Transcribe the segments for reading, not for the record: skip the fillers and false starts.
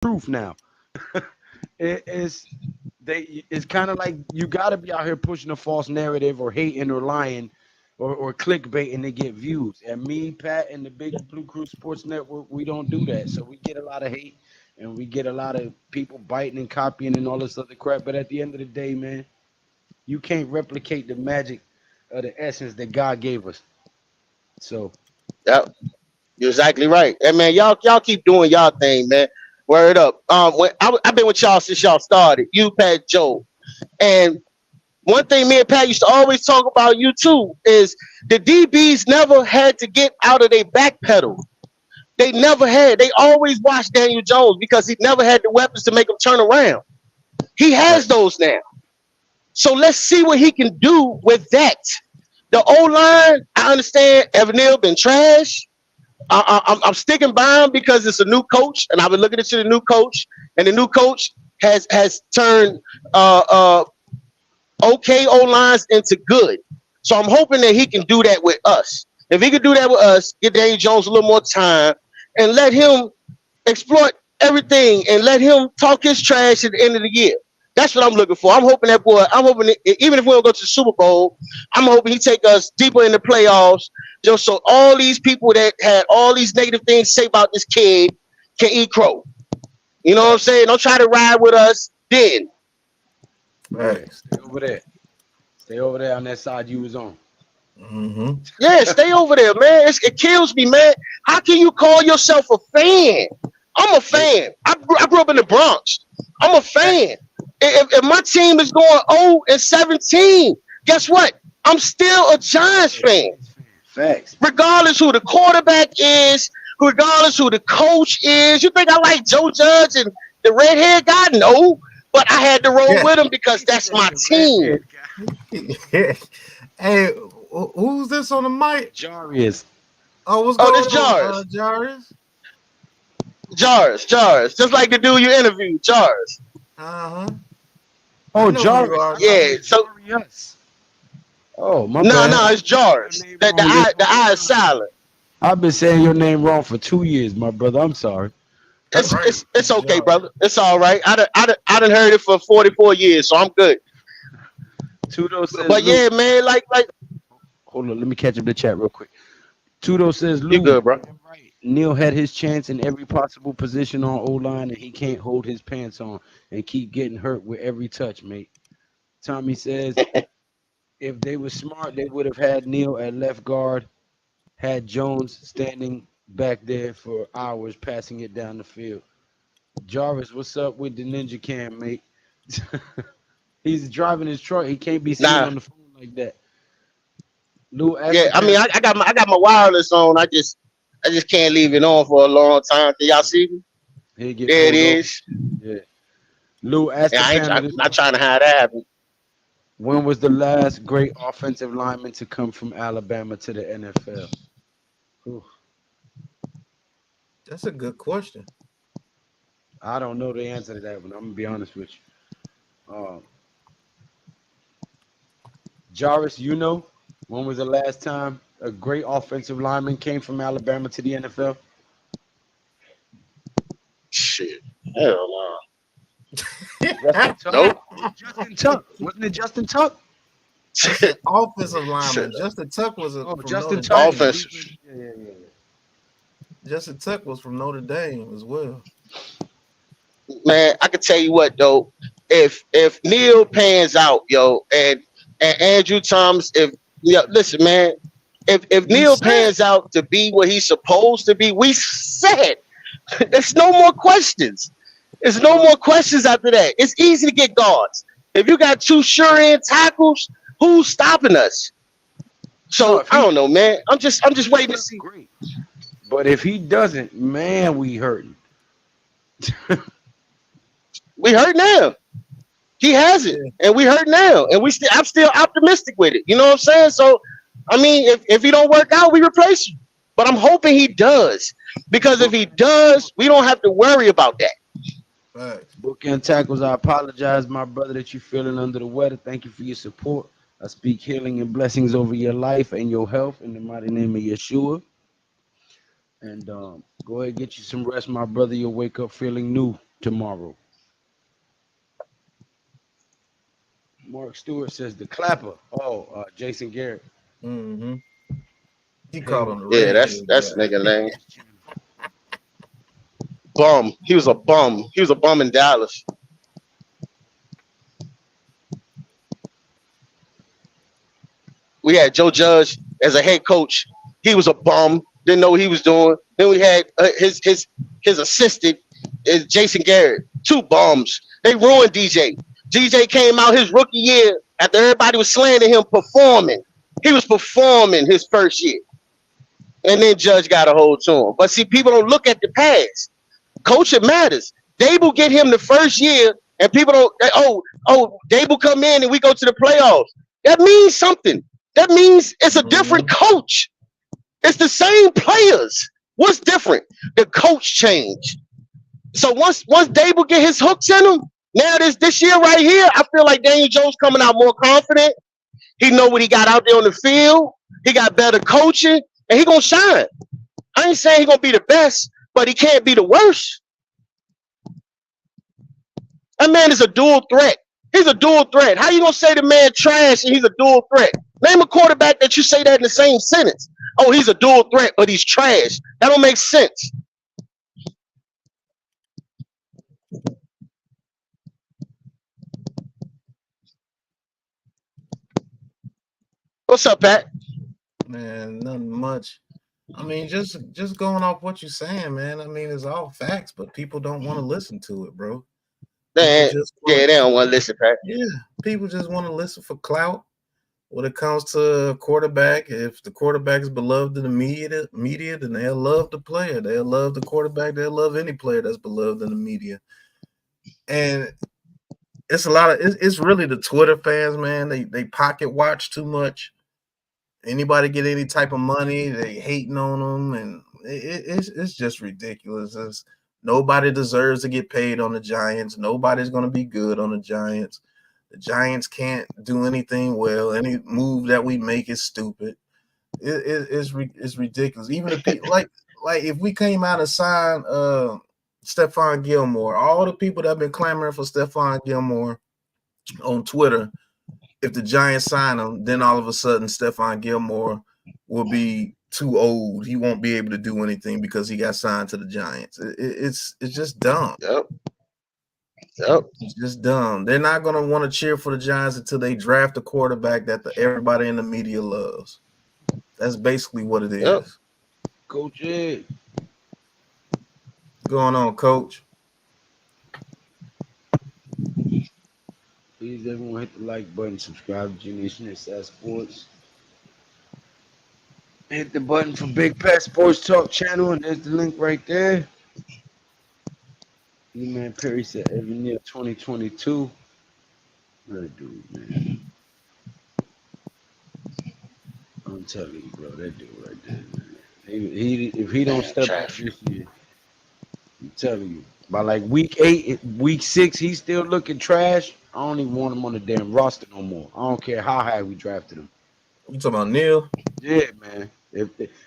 proof now. It's kind of like you got to be out here pushing a false narrative or hating or lying or clickbaiting to get views. And me, Pat, and the Big Blue Crew Sports Network, we don't do that. So we get a lot of hate and we get a lot of people biting and copying and all this other crap. But at the end of the day, man, you can't replicate the magic of the essence that God gave us. So Yep, you're exactly right. And man, y'all keep doing y'all thing, man. Word up. I've been with y'all since y'all started. You, Pat, Joe, and one thing me and Pat used to always talk about you too is the DBs never had to get out of their back pedal. They never had. They always watched Daniel Jones because he never had the weapons to make him turn around. He has those now. So let's see what he can do with that. The O-line, I understand Evan Neal been trash. I'm sticking by him because it's a new coach, and I've been looking into the new coach, and the new coach has turned okay O-lines into good. So I'm hoping that he can do that with us. If he can do that with us, get Daniel Jones a little more time and let him exploit everything and let him talk his trash at the end of the year. That's what I'm looking for. I'm hoping that boy, even if we don't go to the Super Bowl, I'm hoping he take us deeper in the playoffs, just so all these people that had all these negative things to say about this kid can eat crow. You know what I'm saying? Don't try to ride with us then. right, stay over there. Stay over there on that side you was on. Mm-hmm. Yeah, stay over there, man. It kills me, man. How can you call yourself a fan? I'm a fan. I grew up in the Bronx. I'm a fan. If my team is going 0-17, guess what? I'm still a Giants fan. Facts. Regardless who the quarterback is, regardless who the coach is. You think I like Joe Judge and the redhead guy? No. But I had to roll with him because that's my team. Hey, who's this on the mic? Jarius. Oh, what's Oh, going this on, Jars. Jarius? Jars. Just like the dude you interviewed, Jars. Uh-huh. Oh, know who you Jarius. are. Yeah, so Jarius. Oh, my no, bad. it's Jars. The eye is silent. I've been saying your name wrong for 2 years, my brother. I'm sorry. It's okay, Jars. brother. It's all right. I done heard it for 44 years, so I'm good. Tudo says, But Lou, yeah, man, like hold on, let me catch up the chat real quick. Tudo says, you Lou, good, bro. right. Neil had his chance in every possible position on O-line, and he can't hold his pants on and keep getting hurt with every touch, mate. Tommy says, if they were smart, they would have had Neil at left guard, had Jones standing back there for hours, passing it down the field. Jarvis, what's up with the Ninja Cam, mate? He's driving his truck. He can't be seen Nah, on the phone like that. Lou asked yeah. the I mean, panel. I got my wireless on. I just can't leave it on for a long time. Can y'all see me? He'll get There it pulled over. is. Yeah. Lou asked Yeah, the panel I'm this not question. trying to hide that happen. When was the last great offensive lineman to come from Alabama to the NFL? Whew. That's a good question. I don't know the answer to that one. I'm gonna be honest with you. Jarvis, you know, when was the last time a great offensive lineman came from Alabama to the NFL? Shit. Hell no. Justin Tuck. Nope. Justin Tuck. Wasn't it Justin Tuck? I said offensive lineman. Shit. Justin Tuck was Oh, from Justin Notre Tuck. Dame. Offense. Yeah. Justin Tuck was from Notre Dame as well. Man, I can tell you what though. If Neil pans out, yo, and Andrew Thomas, listen, man, if Neil pans out to be what he's supposed to be, we said there's no more questions. There's no more questions after that. It's easy to get guards. If you got two sure-end tackles, who's stopping us? So I don't know, man. I'm just waiting to see. Great. But if he doesn't, man, we hurting. We hurt now. He has it, and we hurt now, and I'm still optimistic with it. You know what I'm saying? So, I mean, if he don't work out, we replace him. But I'm hoping he does, because if he does, we don't have to worry about that. Right. Bookend tackles, I apologize, my brother, that you're feeling under the weather. Thank you for your support. I speak healing and blessings over your life and your health in the mighty name of Yeshua. And go ahead and get you some rest, my brother. You'll wake up feeling new tomorrow. Mark Stewart says the clapper. Oh, Jason Garrett. Mm-hmm. He Hey, called him the Yeah, redhead that's guy. nigga name. Bum. He was a bum. He was a bum in Dallas. We had Joe Judge as a head coach. He was a bum. Didn't know what he was doing. Then we had his assistant is Jason Garrett. Two bums. They ruined DJ. DJ came out his rookie year after everybody was slandering him performing. He was performing his first year. And then Judge got a hold to him. But see, people don't look at the past. Coaching matters. Dable get him the first year, and people don't. Dable come in and we go to the playoffs. That means something. That means it's a different coach. It's the same players. What's different? The coach changed. So once Dable get his hooks in him, now this year right here, I feel like Daniel Jones coming out more confident. He know what he got out there on the field. He got better coaching, and he gonna shine. I ain't saying he gonna be the best, but he can't be the worst. That man is a dual threat. He's a dual threat. How you gonna say the man trash and he's a dual threat? Name a quarterback that you say that in the same sentence. Oh, he's a dual threat, but he's trash. That don't make sense. What's up, Pat? Man, nothing much. I mean, just going off what you're saying, man. I mean, it's all facts, but people don't want to listen to it, bro. They don't want to listen, Pat. Yeah, people just want to listen for clout. When it comes to a quarterback, if the quarterback is beloved in the media, then they'll love the player. They'll love the quarterback. They'll love any player that's beloved in the media. And it's a lot of it's really the Twitter fans, man. They pocket watch too much. Anybody get any type of money, they hating on them, and it's just ridiculous. Nobody deserves to get paid on the Giants. Nobody's going to be good on the Giants. The Giants can't do anything well. Any move that we make is stupid. It's ridiculous. Even if people like if we came out and signed Stephon Gilmore, all the people that have been clamoring for Stephon Gilmore on Twitter, if the Giants sign him, then all of a sudden Stephon Gilmore will be too old. He won't be able to do anything because he got signed to the Giants. It's just dumb. Yep. It's just dumb. They're not going to want to cheer for the Giants until they draft a quarterback that everybody in the media loves. That's basically what it is. Yep. Coach Ed. What's going on, Coach? Please, everyone, hit the like button, subscribe to Nation Inside Sports. Hit the button for Big Pat Sports Talk channel, and there's the link right there. E-Man Perry said Evan Neal 2022. That dude, man. I'm telling you, bro, that dude right there, man. If he don't step up this year, I'm telling you, by like week 6, he's still looking trash. I don't even want him on the damn roster no more. I don't care how high we drafted him. You talking about Neal? Yeah, man.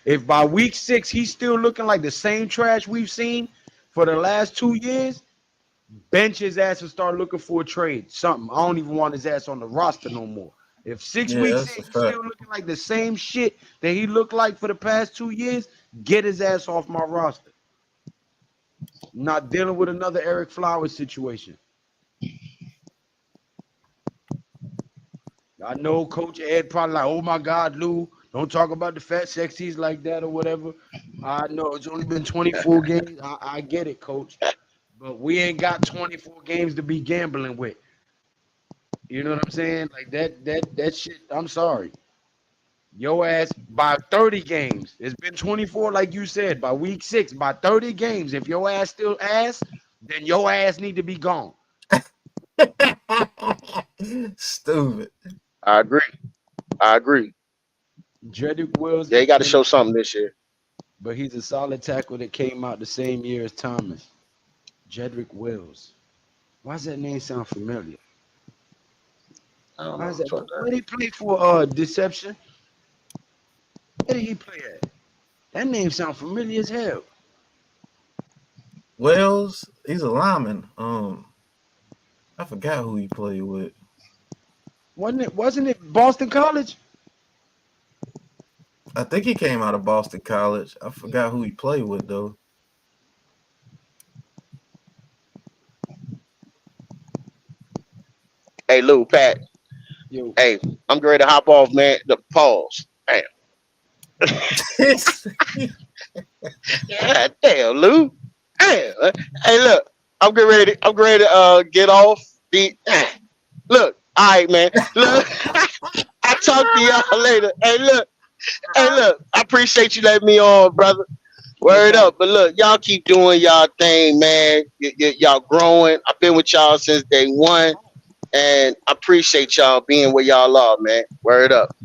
If by week 6 he's still looking like the same trash we've seen for the last 2 years, bench his ass and start looking for a trade. Something. I don't even want his ass on the roster no more. If 6 weeks in, he's still looking like the same shit that he looked like for the past 2 years, get his ass off my roster. Not dealing with another Eric Flowers situation. I know Coach Ed probably like, oh my God, Lou, don't talk about the fat sexies like that or whatever. I know it's only been 24 games. I get it, Coach. But we ain't got 24 games to be gambling with. You know what I'm saying? Like that shit, I'm sorry. Your ass by 30 games. It's been 24, like you said, by week 6, by 30 games. If your ass still ass, then your ass need to be gone. Stupid. I agree. Jedrick Wills. Yeah, he got to show something this year. But he's a solid tackle that came out the same year as Thomas. Jedrick Wills. Why does that name sound familiar? Why is that? Where did he play for Deception? Where did he play at? That name sounds familiar as hell. Wells, he's a lineman. I forgot who he played with. Wasn't it Boston College? I think he came out of Boston College. I forgot who he played with though. Hey, Lou, Pat. Yo, Hey, I'm ready to hop off, man. The pause. Damn. Yeah, damn, Lou. Damn. Hey, look. I'm ready to get off. Look. All right, man. Look. I'll talk to y'all later. Hey, look. I appreciate you letting me on, brother. no Word problem. up. But look, y'all keep doing y'all thing, man. Y'all growing. I've been with y'all since day one. And I appreciate y'all being where y'all are, man. Word up.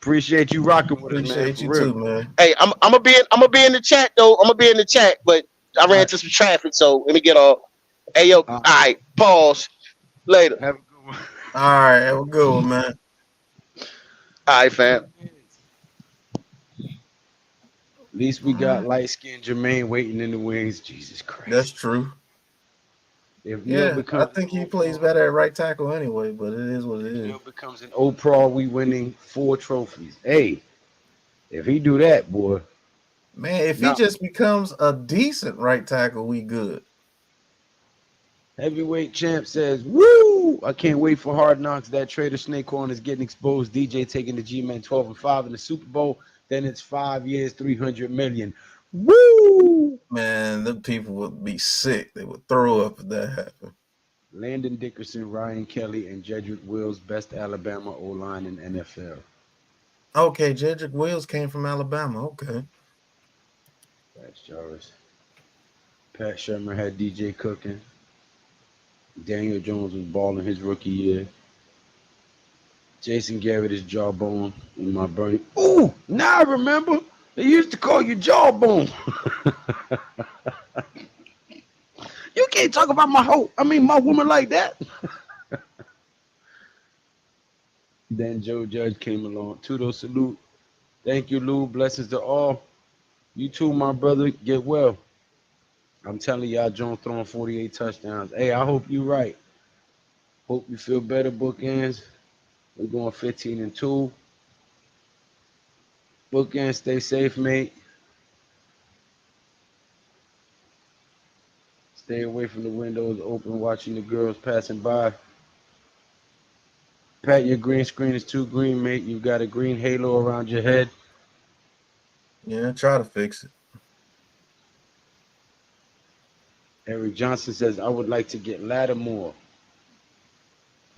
Appreciate you rocking with us, man, Appreciate for you real. too, man. Hey, I'm gonna be in the chat though. I'm gonna be in the chat, but I All ran right, into some traffic, so let me get off. Hey yo, all all right. right, pause. Later. Have a good one. All right, have a good one, man. All right, fam. At least we got light skinned Jermaine waiting in the wings. Jesus That's Christ. true. If Neil Yeah, I becomes an think he old plays pro, better at right tackle anyway, but it is what it if is. Neil becomes an old pro, we winning 4 trophies. Hey, if he do that, boy. Man, if he Now, just becomes a decent right tackle, we good. heavyweight champ says, "Woo! I can't wait for Hard Knocks. That Trader Snakehorn is getting exposed. DJ taking the G-Man 12-5 in the Super Bowl. Then it's 5 years, 300 million. Woo!" Man, them people would be sick. They would throw up if that happened. Landon Dickerson, Ryan Kelly, and Jedrick Wills, best Alabama O-line in NFL. Okay, Jedrick Wills came from Alabama. Okay. That's Jarvis. Pat Shermer had DJ cooking. Daniel Jones was balling his rookie year. Jason Garrett is Jawbone in my Bernie. Ooh, now I remember. They used to call you Jawbone. You can't talk about my woman like that. Then Joe Judge came along. Tudo salute. Thank you, Lou. Blessings to all. You too, my brother. Get well. I'm telling y'all, Jones throwing 48 touchdowns. Hey, I hope you right. Hope you feel better, bookends. We're going 15-2. Bookends, stay safe, mate. Stay away from the windows open, watching the girls passing by. Pat, your green screen is too green, mate. You got a green halo around your head. Yeah, try to fix it. Eric Johnson says, I would like to get Lattimore.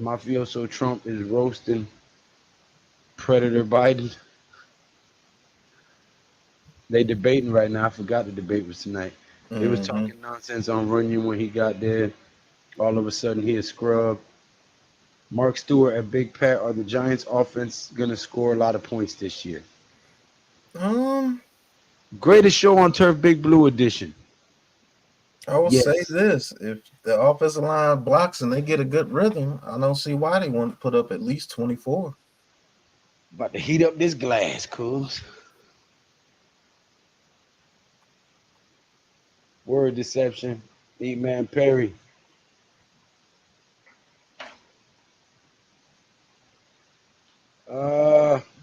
Mafioso Trump is roasting Predator Biden. They debating right now. I forgot the debate was tonight. They was Mm-hmm. talking nonsense on Runyon when he got there. All of a sudden, he is scrub. Mark Stewart and Big Pat, are the Giants' offense going to score a lot of points this year? Um, Greatest show on turf, Big Blue edition. I will say Yes. this: if the offensive line blocks and they get a good rhythm, I don't see why they want to put up at least 24. About to heat up this glass, cuz. Word deception. E-Man Perry.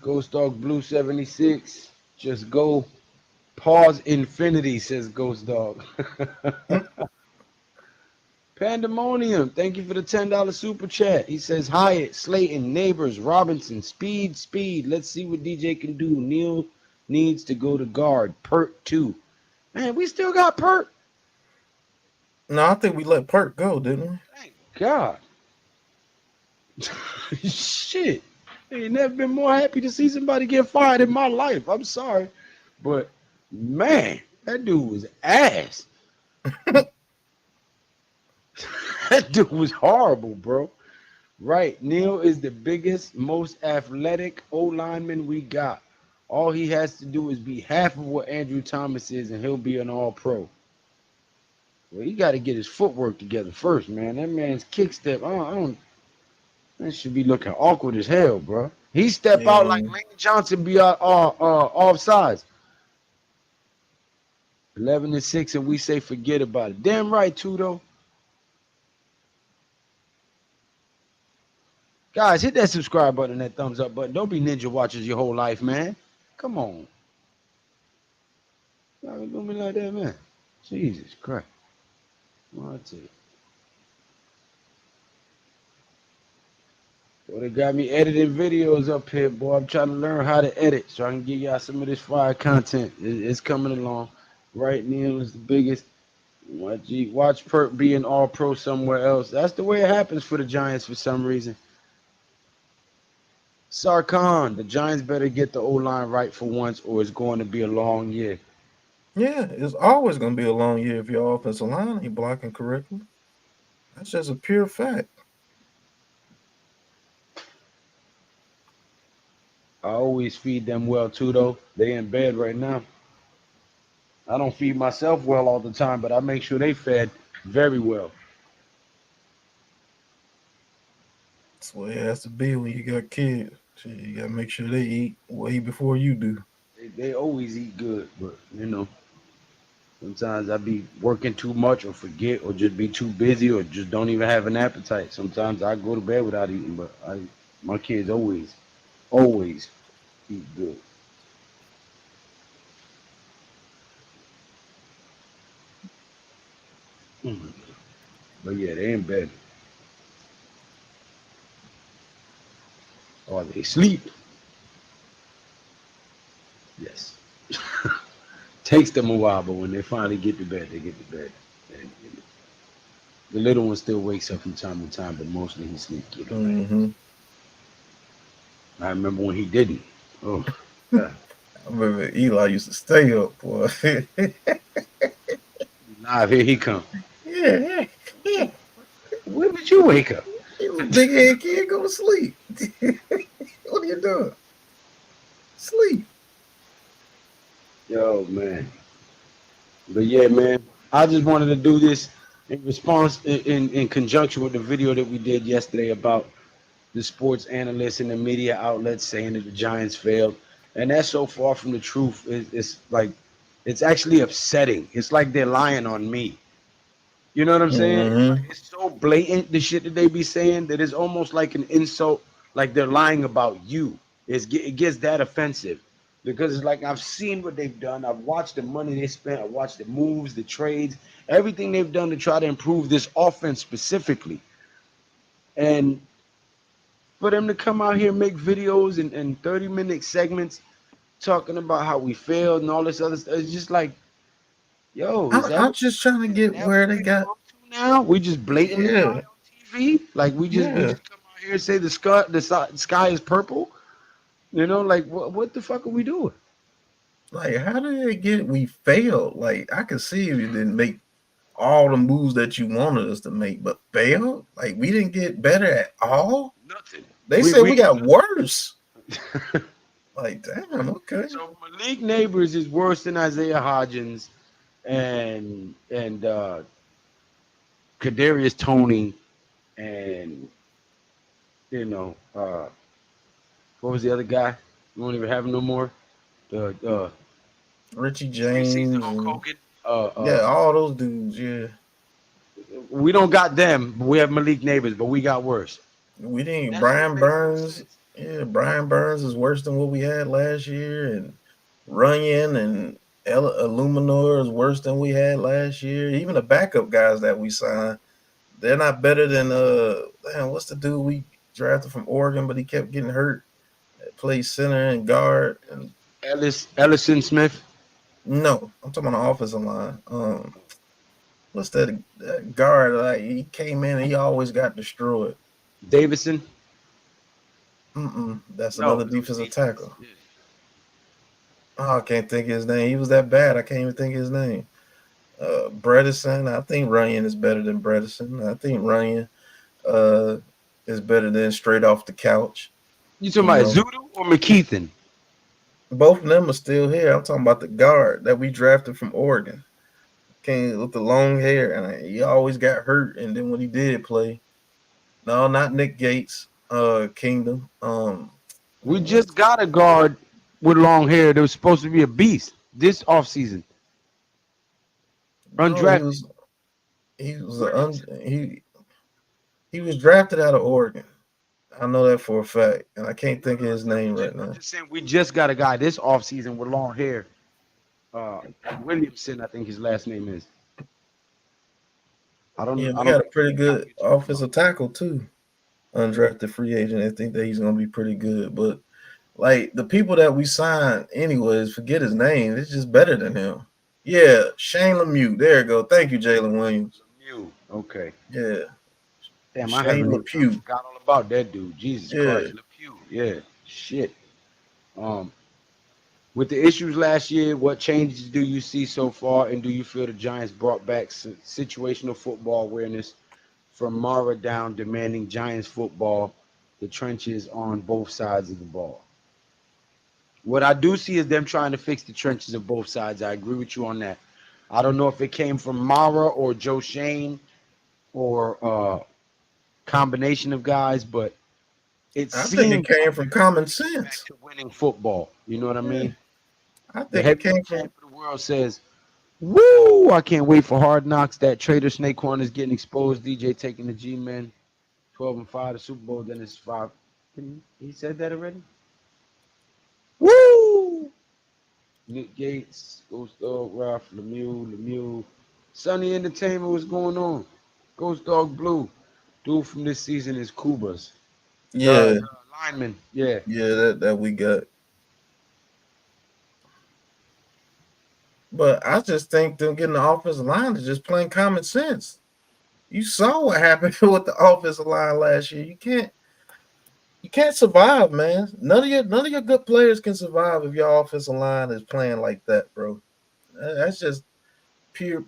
Ghost Dog Blue 76. Just go. Pause infinity, says Ghost Dog. Pandemonium. Thank you for the $10 super chat. He says Hyatt, Slayton, Neighbors, Robinson, speed. Let's see what DJ can do. Neil needs to go to guard. Pert 2. Man, we still got Pert. No, I think we let Perk go, didn't we? Thank God. Shit. I ain't never been more happy to see somebody get fired in my life. I'm sorry. But man, that dude was ass. That dude was horrible, bro. Right. Neil is the biggest, most athletic O lineman we got. All he has to do is be half of what Andrew Thomas is, and he'll be an all pro. Well, he got to get his footwork together first, man. That man's kick step, I don't that should be looking awkward as hell, bro. He step out like And Lane Johnson be off sides. 11-6, and we say forget about it. Damn right, Tudo. Guys, hit that subscribe button and that thumbs up button. Don't be ninja watchers your whole life, man. Come on. Y'all doing me like that, man. Jesus Christ. What's it? Well, they got me editing videos up here, boy. I'm trying to learn how to edit so I can give y'all some of this fire content. It's coming along. Right Neal is the biggest. Watch Perk be an all pro somewhere else. That's the way it happens for the Giants for some reason. Sarkhan, the Giants better get the O-line right for once or it's going to be a long year. Yeah, it's always going to be a long year if your offensive line ain't blocking correctly. That's just a pure fact. I always feed them well too, though. They in bed right now. I don't feed myself well all the time, but I make sure they fed very well. That's the way it has to be when you got kids. Shit, you got to make sure they eat way before you do. They always eat good, but sometimes I be working too much or forget or just be too busy or just don't even have an appetite. Sometimes I go to bed without eating, but my kids always eat good. Mm. But yeah, they in bed. Or they sleep. Yes. Takes them a while, but when they finally get to bed, they get to bed. And, the little one still wakes up from time to time, but mostly he sleeps through the night. Mm-hmm. I remember when he didn't. Oh, God. I remember Eli used to stay up, boy. Live, here he come. yeah. When did you wake up? He was a big head kid. Go to sleep. What are you doing? Sleep. Yo, man. But yeah, man, I just wanted to do this in response, in conjunction with the video that we did yesterday about the sports analysts and the media outlets saying that the Giants failed. And that's so far from the truth. It's like, it's actually upsetting. It's like they're lying on me. You know what I'm saying? Mm-hmm. It's so blatant, the shit that they be saying, that it's almost like an insult, like they're lying about you. It gets that offensive because it's like I've seen what they've done. I've watched the money they spent. I've watched the moves, the trades, everything they've done to try to improve this offense specifically. And for them to come out here and make videos and 30-minute segments talking about how we failed and all this other stuff, it's just like, yo, I'm just trying to is get that where what they we got. come to now? We just blatantly lie Yeah. on TV? Like we Yeah. just come out here and say the sky is purple? Like what the fuck are we doing? Like, how did it get we failed? Like, I could see you didn't make all the moves that you wanted us to make, but failed? Like, we didn't get better at all? Nothing. They We said we we got worse. Like, damn, okay. So Malik Neighbors is worse than Isaiah Hodgins and Kadarius Toney and what was the other guy? We don't even have him no more. The Richie preseason James Hulk and Hogan. yeah, all those dudes, yeah. We don't got them, but we have Malik Neighbors, but we got worse. We didn't. That shit Brian makes no Burns. sense. Yeah, Brian Burns is worse than what we had last year, and Runyon and Illuminor is worse than we had last year. Even the backup guys that we signed, they're not better than damn, what's the dude we drafted from Oregon, but he kept getting hurt. Plays center and guard, and Ellison Smith. no, I'm talking about the offensive line. What's that guard? Like, he came in and he always got destroyed. Davison. That's No, another it was defensive defense. tackle. Yeah. Oh, I can't think of his name. He was that bad. I can't even think of his name. Bredesen. I think Runyon is better than Bredesen. I think Runyon uh, is better than straight off the couch. You talking You about know, Zudu or McKeithen? both of them are still here. I'm talking about the guard that we drafted from Oregon. Came with the long hair, and he always got hurt. And then when he did play, no, not Nick Gates, Kingdom. We What's just got a guard with long hair that was supposed to be a beast this offseason. No, Undrafted. Where did he was drafted out of Oregon. I know that for a fact, and I can't think of his name right I'm now. just saying we just got a guy this offseason with long hair. Uh, Williamson, I think his last name is. Yeah, I we don't got a think pretty the guy good you're talking about. offensive tackle too, undrafted free agent. I think that he's gonna be pretty good, but like the people that we signed, anyways, forget his name. It's just better than him. Yeah, Shane Lemieux. There you go. Thank you, Jalen Williams. Lemieux. Okay. Yeah, Damn, Shane I Lemieux. forgot all about that dude. Jesus Yeah, Christ, Lemieux. Yeah, shit. Um, with the issues last year, what changes do you see so far, and do you feel the Giants brought back situational football awareness from Mara down, demanding Giants football, the trenches on both sides of the ball? What I do see is them trying to fix the trenches of both sides. I agree with you on that. I don't know if it came from Mara or Joe Shane or combination of guys, but it I think it seems came like from they're trying common to get back sense. to winning football. You know what I Yeah, mean? I The think it came heavyweight from. champ of the world says, "Woo! I can't wait for Hard Knocks. That traitor Snake Horn is getting exposed. DJ taking the G-Men, 12-5, the Super Bowl. Then it's 5." He said that already. Woo! Nick Gates, Ghost Dog, Ralph Lemieux, Sunny Entertainment. What's going on? Ghost Dog Blue. Dude from this season is Kubas. Yeah, The lineman. Yeah. yeah, that we got. But I just think them getting the offensive line is just plain common sense. You saw what happened with the offensive line last year. You can't survive, man. None of your good players can survive if your offensive line is playing like that, bro. That's just pure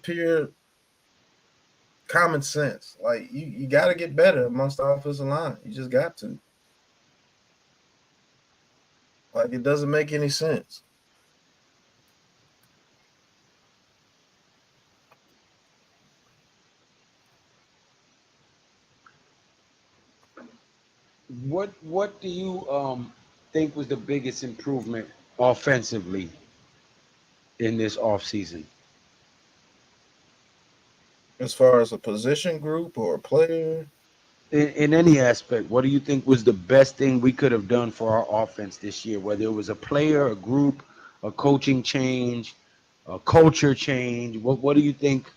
common sense. Like you got to get better amongst the offensive line. You just got to. Like it doesn't make any sense. What do you think was the biggest improvement offensively in this offseason? As far as a position group or a player, In any aspect, what do you think was the best thing we could have done for our offense this year? Whether it was a player, a group, a coaching change, a culture change. What do you think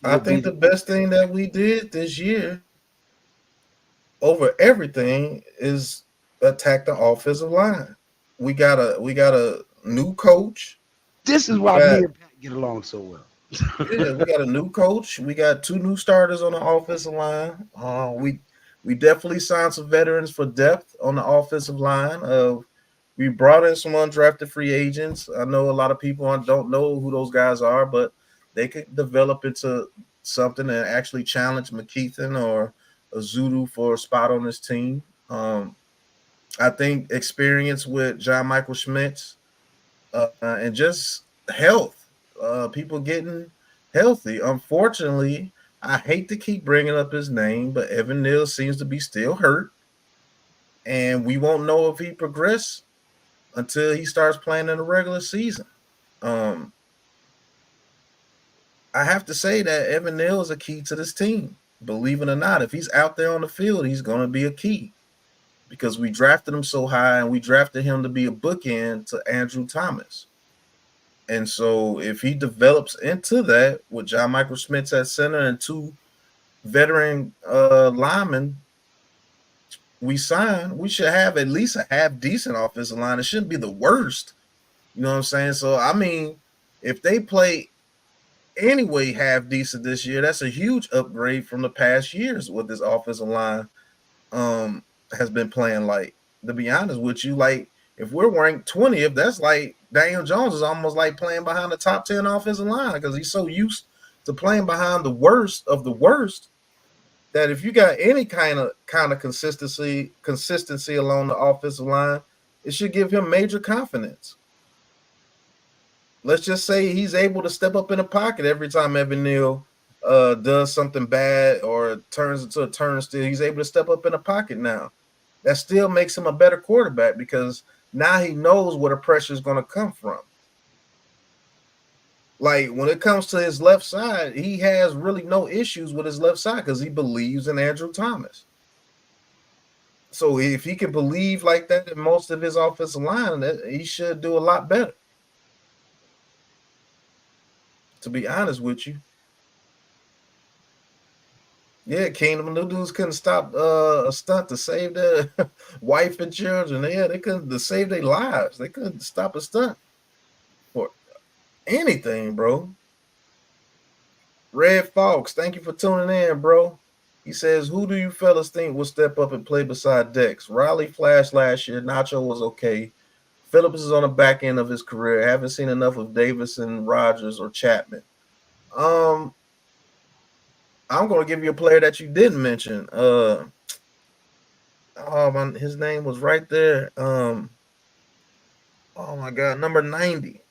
I will be think the the best thing that we did this year over everything is attack the offensive line. We got a new coach. this is We why me got and Pat get along so well. Yeah, we got a new coach. We got two new starters on the offensive line. We definitely signed some veterans for depth on the offensive line. We brought in some undrafted free agents. I know a lot of people don't know who those guys are, but they could develop into something and actually challenge McKeithen or Azudu for a spot on this team. I think experience with John Michael Schmitz and just health. People getting healthy. Unfortunately, I hate to keep bringing up his name, but Evan Neal seems to be still hurt, and we won't know if he progressed until he starts playing in the regular season. Um, I have to say that Evan Neal is a key to this team. Believe it or not, if he's out there on the field, he's going to be a key because we drafted him so high, and we drafted him to be a bookend to Andrew Thomas. And so if he develops into that with John Michael Schmitz at center and two veteran linemen we sign, we should have at least a half decent offensive line. It shouldn't be the worst. You know what I'm saying? So I mean, if they play anyway half decent this year, that's a huge upgrade from the past years what this offensive line um has been playing like. To be honest with you, like if we're ranked 20th, that's like Daniel Jones is almost like playing behind the top 10 offensive line because he's so used to playing behind the worst of the worst that if you got any kind of consistency along the offensive line, it should give him major confidence. Let's just say he's able to step up in the pocket every time Evan Neal does something bad or turns into a turnstile. He's able to step up in the pocket now. That still makes him a better quarterback because now he knows where the pressure is going to come from. Like when it comes to his left side, he has really no issues with his left side because he believes in Andrew Thomas. So if he can believe like that in most of his offensive line, he should do a lot better. To be honest with you. Yeah, Kingdom, the dudes couldn't stop a stunt to save their wife and children. Yeah, they couldn't to save their lives. They couldn't stop a stunt for anything, bro. Red Fox, thank you for tuning in, bro. He says, who do you fellas think will step up and play beside Dex? Riley flashed last year. Nacho was okay. Phillips is on the back end of his career. I haven't seen enough of Davison, Rogers, or Chapman. I'm going to give you a player that you didn't mention. Oh man, his name was right there. Oh my God, number 90.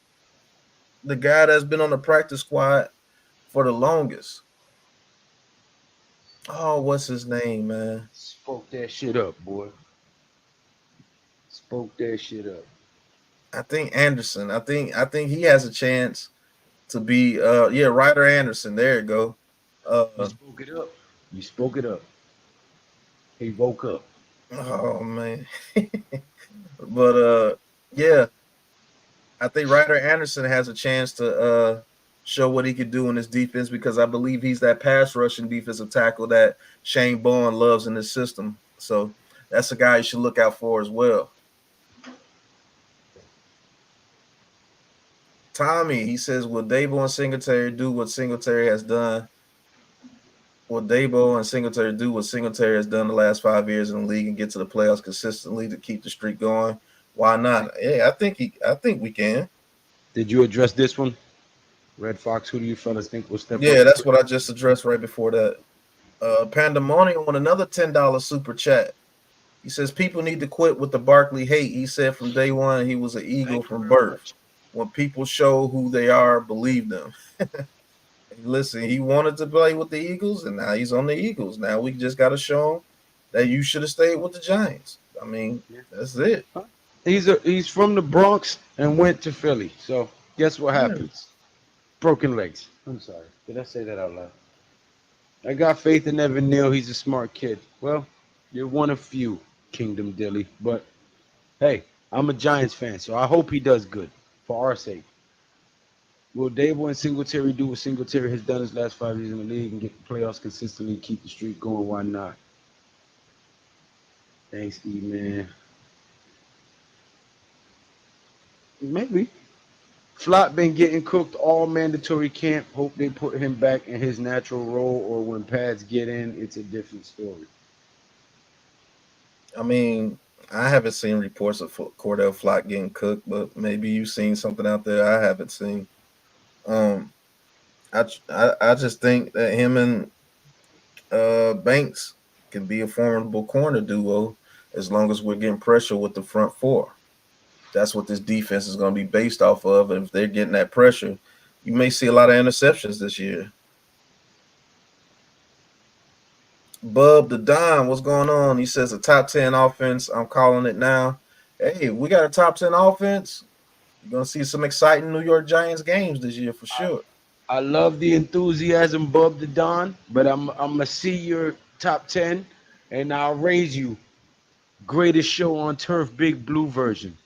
The guy that's been on the practice squad for the longest. Oh, what's his name, man? Spoke that shit up, boy. Spoke that shit up. I think Anderson. I think he has a chance to be Ryder Anderson. There you go. You spoke it up. You spoke it up. He woke up. Oh man. But yeah, I think Ryder Anderson has a chance to show what he could do in his defense because I believe he's that pass rushing defensive tackle that Shane Bowen loves in his system. So that's a guy you should look out for as well. Tommy, he says, will Dabo and Singletary do what Singletary has done? Will Dabo and Singletary do what Singletary has done the last 5 years in the league and get to the playoffs consistently to keep the streak going? Why not? Yeah, I think we can. Did you address this one? Red Fox, who do you fellas think will step up? Yeah, that's what I just addressed right before that. Pandemonium on another $10 super chat. He says people need to quit with the Barkley hate. He said from day one he was an Eagle from birth. When people show who they are, believe them. Listen, he wanted to play with the Eagles, and now he's on the Eagles. Now we just got to show him that you should have stayed with the Giants. I mean, that's it. He's from the Bronx and went to Philly. So guess what happens? Broken legs. I'm sorry. Did I say that out loud? I got faith in Evan Neal. He's a smart kid. Well, you're one of few, Kingdom Dilly. But hey, I'm a Giants fan, so I hope he does good for our sake. Will Dabo and Singletary do what Singletary has done his last 5 years in the league and get the playoffs consistently, keep the streak going? Why not? Thanks, E-Man. Maybe. Flop been getting cooked all mandatory camp. Hope they put him back in his natural role, or when pads get in, it's a different story. I mean, I haven't seen reports of Cordell Flott getting cooked, but maybe you've seen something out there I haven't seen. I just think that him and Banks can be a formidable corner duo as long as we're getting pressure with the front four. That's what this defense is going to be based off of. And if they're getting that pressure, you may see a lot of interceptions this year. Bub the Don, what's going on? He says a top 10 offense. I'm calling it now. Hey, we got a top 10 offense. You're going to see some exciting New York Giants games this year for sure. I love the enthusiasm, Bub the Don, but I'm going to see your top 10, and I'll raise you. Greatest show on turf, Big Blue version.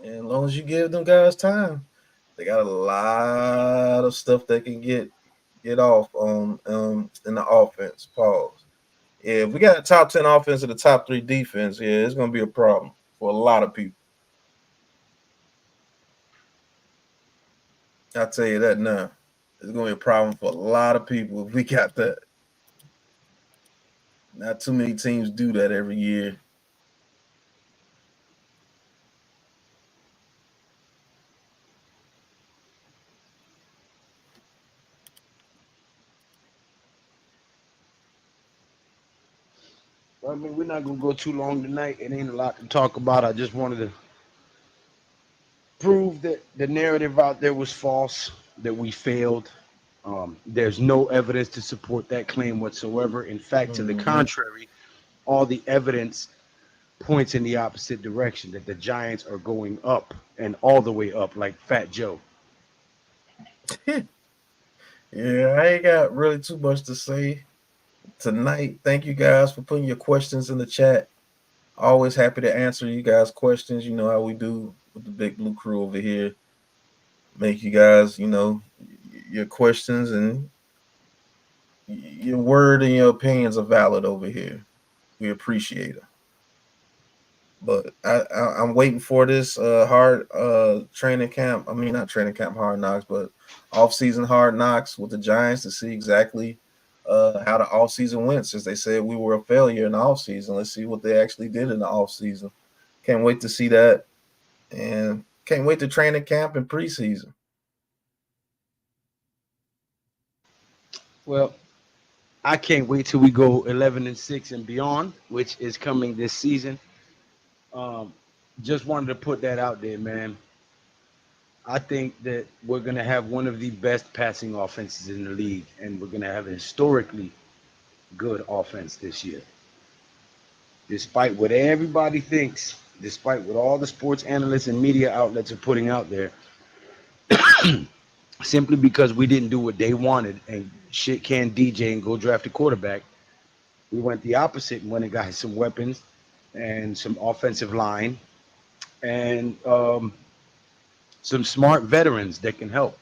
And as long as you give them guys time, they got a lot of stuff they can get off on in the offense. Pause. Yeah, if we got a top 10 offense and the top 3 defense, yeah, it's going to be a problem for a lot of people. I'll tell you that now. It's going to be a problem for a lot of people if we got that. Not too many teams do that every year. I mean, we're not going to go too long tonight. It ain't a lot to talk about. I just wanted to prove that the narrative out there was false, that we failed. There's no evidence to support that claim whatsoever. In fact, to the contrary, all the evidence points in the opposite direction, that the Giants are going up and all the way up like Fat Joe. Yeah, I ain't got really too much to say tonight. Thank you guys for putting your questions in the chat. Always happy to answer you guys' questions. You know how we do with the Big Blue Crew over here. Make you guys, your questions and your word and your opinions are valid over here. We appreciate it. But I'm waiting for this hard training camp. I mean, not training camp hard knocks, but off-season hard knocks with the Giants to see exactly how the off-season went. Since they said we were a failure in the off-season, let's see what they actually did in the off-season. Can't wait to see that, and can't wait to training camp and preseason. Well, I can't wait till we go 11-6 and beyond, which is coming this season. Just wanted to put that out there, man. I think that we're going to have one of the best passing offenses in the league, and we're going to have a historically good offense this year. Despite what everybody thinks, despite what all the sports analysts and media outlets are putting out there, simply because we didn't do what they wanted and shit can DJ and go draft a quarterback, we went the opposite and went and got some weapons and some offensive line and some smart veterans that can help.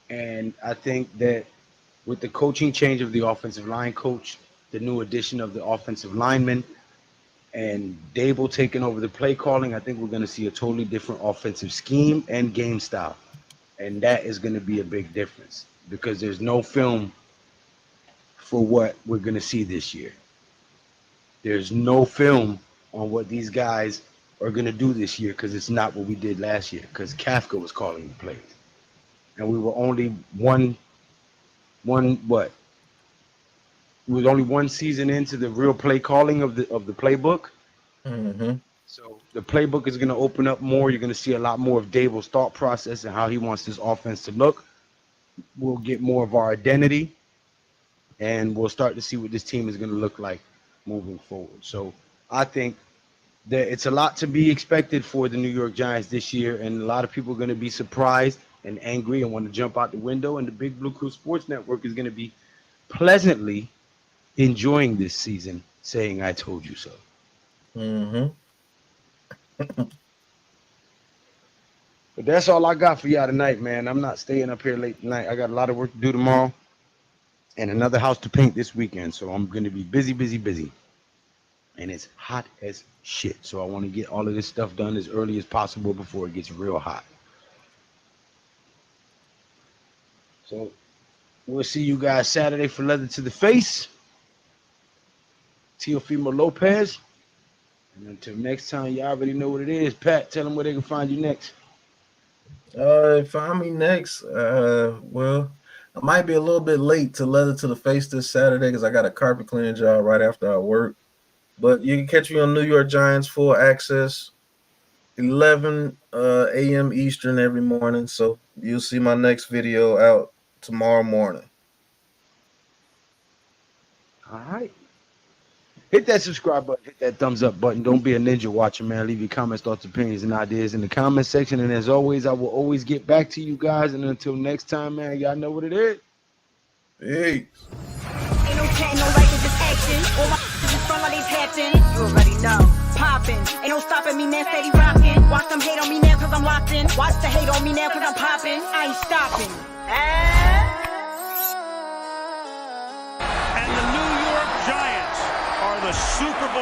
And I think that with the coaching change of the offensive line coach, the new addition of the offensive lineman, and Dable taking over the play calling, I think we're going to see a totally different offensive scheme and game style. And that is going to be a big difference because there's no film for what we're going to see this year. There's no film on what these guys are going to do this year because it's not what we did last year because Kafka was calling the plays. And we were only one season into the real play calling of the playbook. Mm-hmm. So the playbook is going to open up more. You're going to see a lot more of Dable's thought process and how he wants this offense to look. We'll get more of our identity, and we'll start to see what this team is going to look like moving forward. So I think that it's a lot to be expected for the New York Giants this year, and a lot of people are going to be surprised and angry and want to jump out the window, and the Big Blue Crew Sports Network is going to be pleasantly enjoying this season, saying, I told you so. Mm-hmm. But that's all I got for y'all tonight, man. I'm not staying up here late tonight. I got a lot of work to do tomorrow and another house to paint this weekend. So I'm going to be busy. And it's hot as shit. So I want to get all of this stuff done as early as possible before it gets real hot. So we'll see you guys Saturday for Leather to the Face. Teofimo Lopez. And until next time, you already know what it is. Pat, tell them where they can find you next. Find me next. Well, I might be a little bit late to Leather to the Face this Saturday because I got a carpet cleaning job right after I work. But you can catch me on New York Giants Full Access, 11 a.m. Eastern every morning. So you'll see my next video out tomorrow morning. All right. Hit that subscribe button. Hit that thumbs up button. Don't be a ninja watcher, man. Leave your comments, thoughts, opinions, and ideas in the comment section. And as always, I will always get back to you guys. And until next time, man, y'all know what it is. Peace. Ain't no chatting, no writing, just action. All my is fun while they tapping. You already know. Popping. Ain't no stopping me, man, steady rocking. Watch them hate on me now cause I'm locked in. Watch the hate on me now cause I'm popping. I ain't stopping. And the New York Giants are the Super Bowl